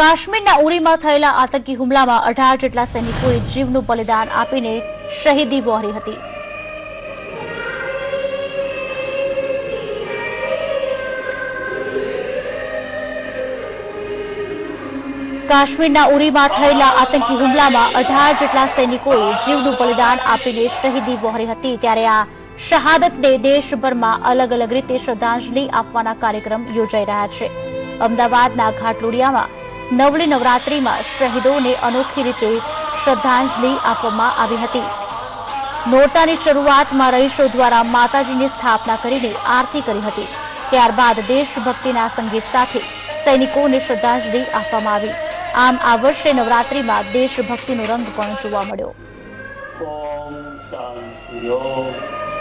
કાશ્મીરના ઉરીમાં થયેલા આતંકી હુમલામાં 18 જેટલા સૈનિકોએ જીવનું બલિદાન આપીને શહીદી વહોરી હતી। કાશ્મીરના ઉરીમાં થયેલા આતંકી હુમલામાં 18 જેટલા સૈનિકોએ જીવનું બલિદાન આપીને શહીદી વહોરી હતી। ત્યારે આ શહાદતને દેશભરમાં અલગ અલગ રીતે શ્રદ્ધાંજલિ આપવાના કાર્યક્રમ યોજાઈ રહ્યા છે। અમદાવાદના ઘાટલોડિયામાં નવલી નવરાત્રીમાં શહીદોને અનોખી રીતે શ્રદ્ધાંજલિ આપવામાં આવી હતી। નોરતાની શરૂઆતમાં રહીશો દ્વારા માતાજીની સ્થાપના કરીને આરતી કરી હતી। ત્યારબાદ દેશભક્તિના સંગીત સાથે સૈનિકોને શ્રદ્ધાંજલિ આપવામાં આવી। આમ આ વર્ષે નવરાત્રીમાં દેશભક્તિનો રંગ પણ જોવા મળ્યો। ઓમ શાંતિ।